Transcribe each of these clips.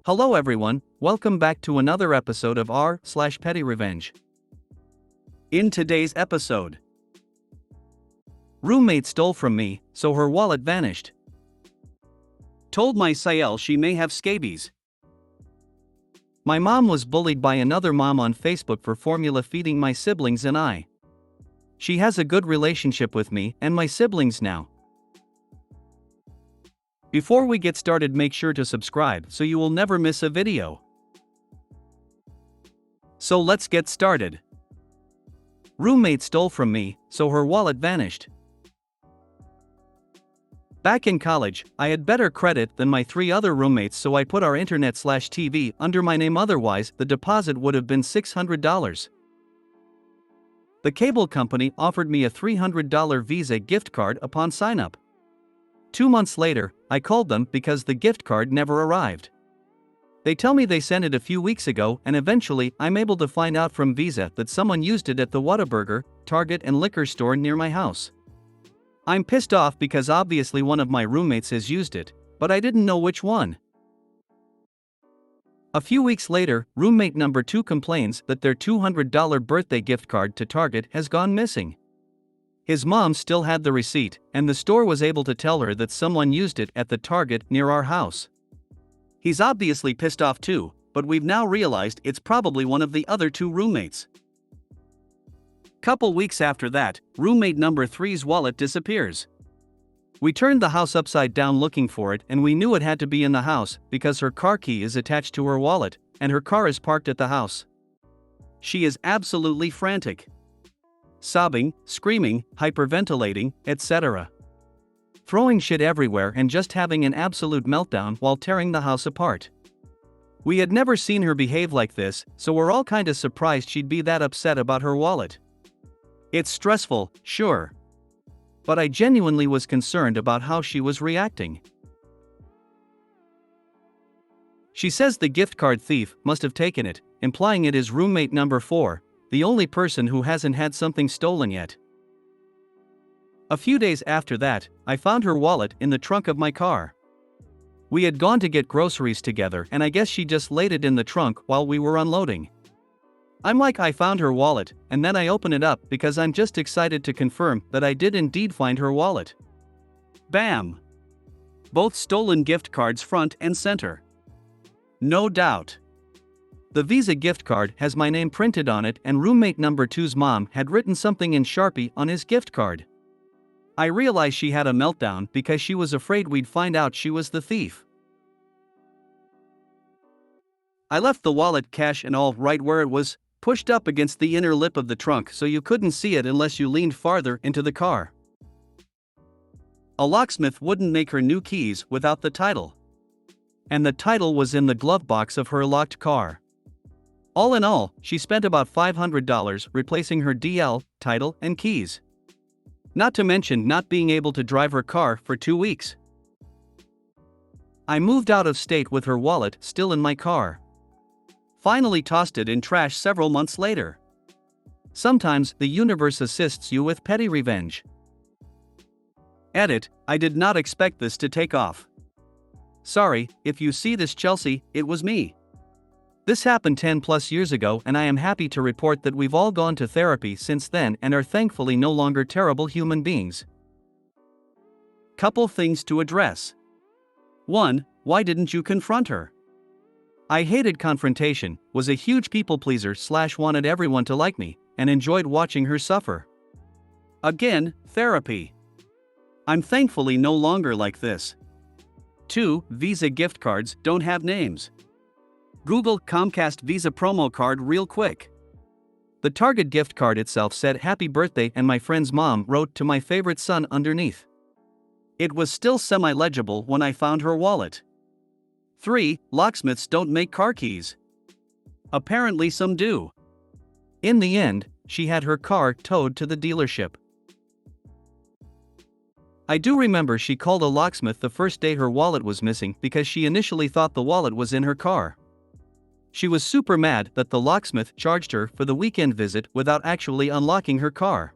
Hello everyone, welcome back to another episode of r/PettyRevenge. In today's episode, roommate stole from me, so her wallet vanished. Told my Sayel she may have scabies. My mom was bullied by another mom on Facebook for formula feeding my siblings and I. She has a good relationship with me and my siblings now. Before we get started, make sure to subscribe so you will never miss a video. So let's get started. Roommate stole from me, so her wallet vanished. Back in college, I had better credit than my 3 other roommates, so I put our internet/TV under my name, otherwise the deposit would have been $600. The cable company offered me a $300 Visa gift card upon sign-up. 2 months later, I called them because the gift card never arrived. They tell me they sent it a few weeks ago, and eventually I'm able to find out from Visa that someone used it at the Whataburger, Target and liquor store near my house. I'm pissed off because obviously one of my roommates has used it, but I didn't know which one. A few weeks later, roommate number 2 complains that their $200 birthday gift card to Target has gone missing. His mom still had the receipt, and the store was able to tell her that someone used it at the Target near our house. He's obviously pissed off too, but we've now realized it's probably one of the other 2 roommates. Couple weeks after that, roommate number 3's wallet disappears. We turned the house upside down looking for it, and we knew it had to be in the house because her car key is attached to her wallet, and her car is parked at the house. She is absolutely frantic. Sobbing, screaming, hyperventilating, etc. Throwing shit everywhere and just having an absolute meltdown while tearing the house apart. We had never seen her behave like this, so we're all kinda surprised she'd be that upset about her wallet. It's stressful, sure. But I genuinely was concerned about how she was reacting. She says the gift card thief must have taken it, implying it is roommate number 4. The only person who hasn't had something stolen yet. A few days after that, I found her wallet in the trunk of my car. We had gone to get groceries together, and I guess she just laid it in the trunk while we were unloading. I'm like, I found her wallet, and then I open it up because I'm just excited to confirm that I did indeed find her wallet. Bam! Both stolen gift cards front and center. No doubt. The Visa gift card has my name printed on it, and roommate number 2's mom had written something in Sharpie on his gift card. I realized she had a meltdown because she was afraid we'd find out she was the thief. I left the wallet, cash and all, right where it was, pushed up against the inner lip of the trunk so you couldn't see it unless you leaned farther into the car. A locksmith wouldn't make her new keys without the title. And the title was in the glove box of her locked car. All in all, she spent about $500 replacing her DL, title, and keys. Not to mention not being able to drive her car for 2 weeks. I moved out of state with her wallet still in my car. Finally tossed it in trash several months later. Sometimes the universe assists you with petty revenge. Edit, I did not expect this to take off. Sorry, if you see this, Chelsea, it was me. This happened 10+ years ago, and I am happy to report that we've all gone to therapy since then and are thankfully no longer terrible human beings. Couple things to address. 1. Why didn't you confront her? I hated confrontation, was a huge people pleaser / wanted everyone to like me, and enjoyed watching her suffer. Again, therapy. I'm thankfully no longer like this. 2. Visa gift cards don't have names. Google Comcast Visa promo card real quick. The Target gift card itself said happy birthday, and my friend's mom wrote to my favorite son underneath. It was still semi-legible when I found her wallet. 3. Locksmiths don't make car keys. Apparently some do. In the end, she had her car towed to the dealership. I do remember she called a locksmith the first day her wallet was missing because she initially thought the wallet was in her car. She was super mad that the locksmith charged her for the weekend visit without actually unlocking her car.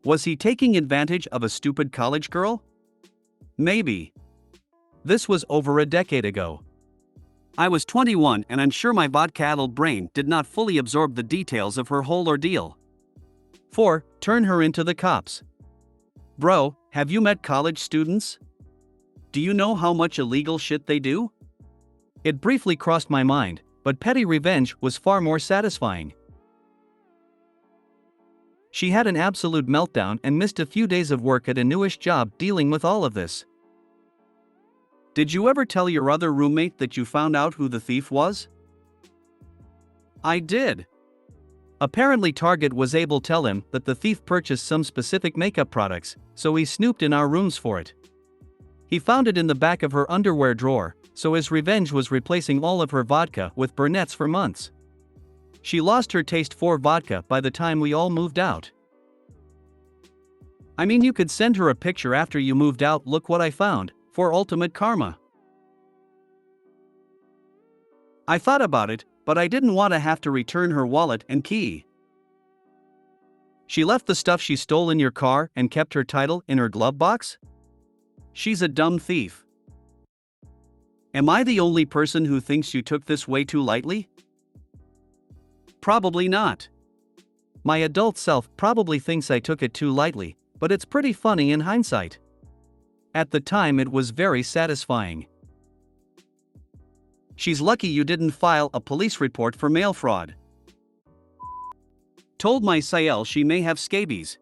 Was he taking advantage of a stupid college girl? Maybe. This was over a decade ago. I was 21 and I'm sure my vodka-addled brain did not fully absorb the details of her whole ordeal. 4. Turn her into the cops. Bro, have you met college students? Do you know how much illegal shit they do? It briefly crossed my mind, but petty revenge was far more satisfying. She had an absolute meltdown and missed a few days of work at a newish job dealing with all of this. Did you ever tell your other roommate that you found out who the thief was? I did. Apparently Target was able to tell him that the thief purchased some specific makeup products, so he snooped in our rooms for it. He found it in the back of her underwear drawer, so his revenge was replacing all of her vodka with brunettes for months. She lost her taste for vodka by the time we all moved out. I mean, you could send her a picture after you moved out. Look what I found, for ultimate karma. I thought about it, but I didn't want to have to return her wallet and key. She left the stuff she stole in your car and kept her title in her glove box? She's a dumb thief. Am I the only person who thinks you took this way too lightly? Probably not. My adult self probably thinks I took it too lightly, but it's pretty funny in hindsight. At the time it was very satisfying. She's lucky you didn't file a police report for mail fraud. Told my Sayel she may have scabies.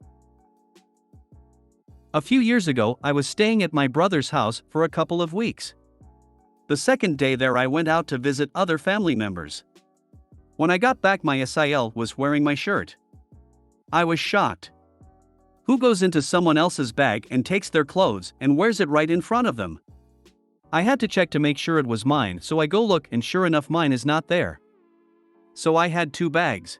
A few years ago I was staying at my brother's house for a couple of weeks. The second day there I went out to visit other family members. When I got back my Sayel was wearing my shirt. I was shocked. Who goes into someone else's bag and takes their clothes and wears it right in front of them? I had to check to make sure it was mine, so I go look and sure enough mine is not there. So I had 2 bags.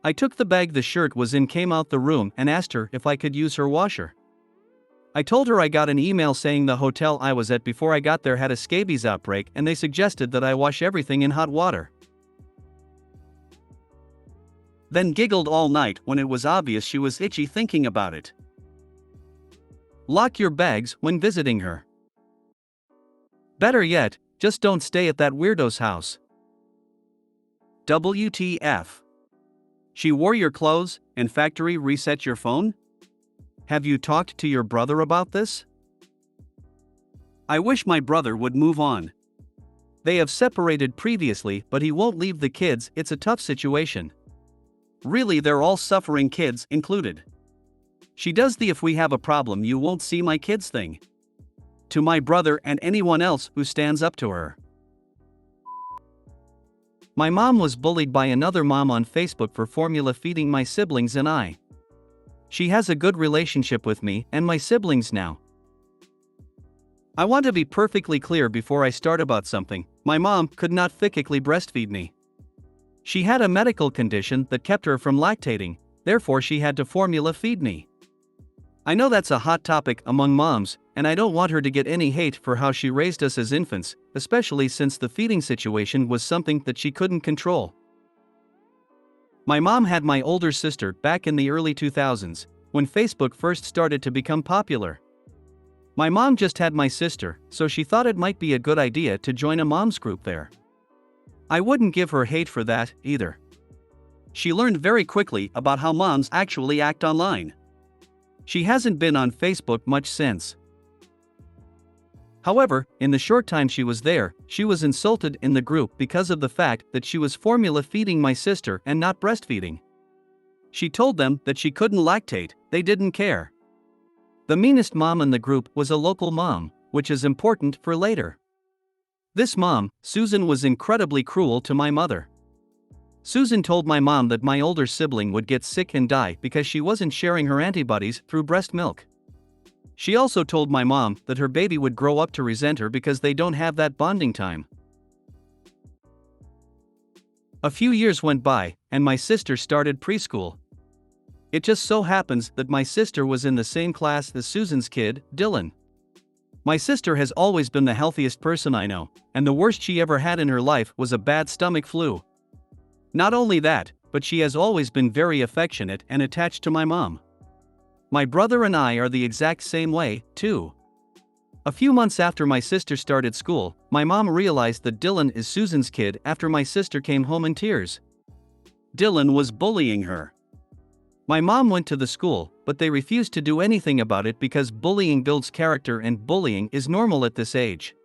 I took the bag the shirt was in, came out the room and asked her if I could use her washer. I told her I got an email saying the hotel I was at before I got there had a scabies outbreak and they suggested that I wash everything in hot water. Then giggled all night when it was obvious she was itchy thinking about it. Lock your bags when visiting her. Better yet, just don't stay at that weirdo's house. WTF. She wore your clothes and factory reset your phone? Have you talked to your brother about this? I wish my brother would move on. They have separated previously, but he won't leave the kids. It's a tough situation. Really, they're all suffering, kids included. She does the if we have a problem you won't see my kids thing. To my brother and anyone else who stands up to her. My mom was bullied by another mom on Facebook for formula feeding my siblings and I. She has a good relationship with me and my siblings now. I want to be perfectly clear before I start about something. My mom could not physically breastfeed me. She had a medical condition that kept her from lactating, therefore she had to formula feed me. I know that's a hot topic among moms, and I don't want her to get any hate for how she raised us as infants, especially since the feeding situation was something that she couldn't control. My mom had my older sister back in the early 2000s, when Facebook first started to become popular. My mom just had my sister, so she thought it might be a good idea to join a mom's group there. I wouldn't give her hate for that, either. She learned very quickly about how moms actually act online. She hasn't been on Facebook much since. However, in the short time she was there, she was insulted in the group because of the fact that she was formula feeding my sister and not breastfeeding. She told them that she couldn't lactate, they didn't care. The meanest mom in the group was a local mom, which is important for later. This mom, Susan, was incredibly cruel to my mother. Susan told my mom that my older sibling would get sick and die because she wasn't sharing her antibodies through breast milk. She also told my mom that her baby would grow up to resent her because they don't have that bonding time. A few years went by, and my sister started preschool. It just so happens that my sister was in the same class as Susan's kid, Dylan. My sister has always been the healthiest person I know, and the worst she ever had in her life was a bad stomach flu. Not only that, but she has always been very affectionate and attached to my mom. My brother and I are the exact same way, too. A few months after my sister started school, my mom realized that Dylan is Susan's kid after my sister came home in tears. Dylan was bullying her. My mom went to the school, but they refused to do anything about it because bullying builds character and bullying is normal at this age.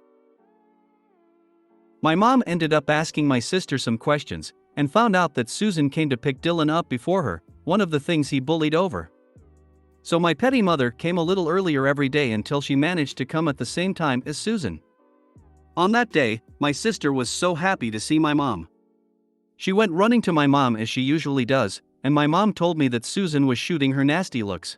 My mom ended up asking my sister some questions, and found out that Susan came to pick Dylan up before her, one of the things he bullied over. So my petty mother came a little earlier every day until she managed to come at the same time as Susan. On that day, my sister was so happy to see my mom. She went running to my mom as she usually does, and my mom told me that Susan was shooting her nasty looks.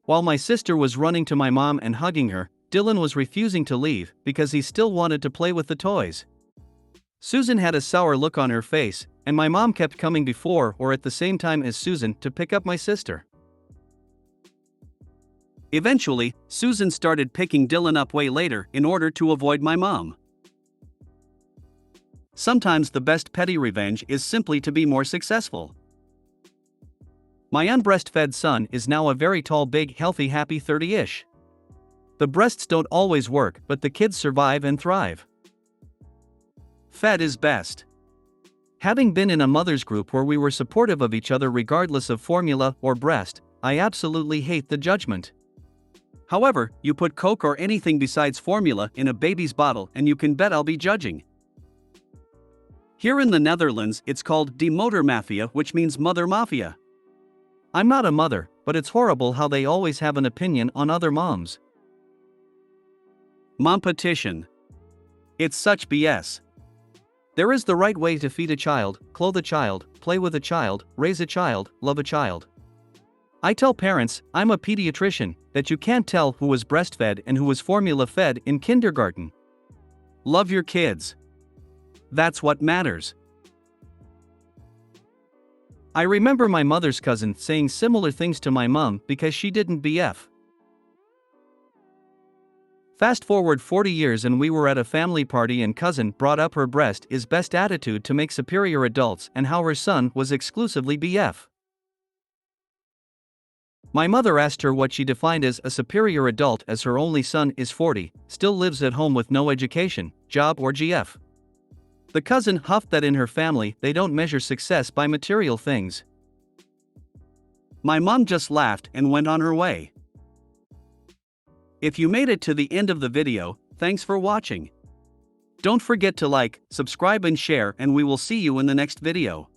While my sister was running to my mom and hugging her, Dylan was refusing to leave because he still wanted to play with the toys. Susan had a sour look on her face, and my mom kept coming before or at the same time as Susan to pick up my sister. Eventually, Susan started picking Dylan up way later in order to avoid my mom. Sometimes the best petty revenge is simply to be more successful. My unbreastfed son is now a very tall, big, healthy, happy 30-ish. The breasts don't always work, but the kids survive and thrive. Fed is best. Having been in a mother's group where we were supportive of each other regardless of formula or breast, I absolutely hate the judgment. However, you put Coke or anything besides formula in a baby's bottle and you can bet I'll be judging. Here in the Netherlands, it's called de moeder mafia, which means mother mafia. I'm not a mother, but it's horrible how they always have an opinion on other moms. Mompetition. It's such BS. There is the right way to feed a child, clothe a child, play with a child, raise a child, love a child. I tell parents, I'm a pediatrician, that you can't tell who was breastfed and who was formula fed in kindergarten. Love your kids. That's what matters. I remember my mother's cousin saying similar things to my mom because she didn't BF. Fast forward 40 years and we were at a family party and cousin brought up her breast is best attitude to make superior adults and how her son was exclusively BF. My mother asked her what she defined as a superior adult as her only son is 40, still lives at home with no education, job or GF. The cousin huffed that in her family they don't measure success by material things. My mom just laughed and went on her way. If you made it to the end of the video, thanks for watching. Don't forget to like, subscribe and share, and we will see you in the next video.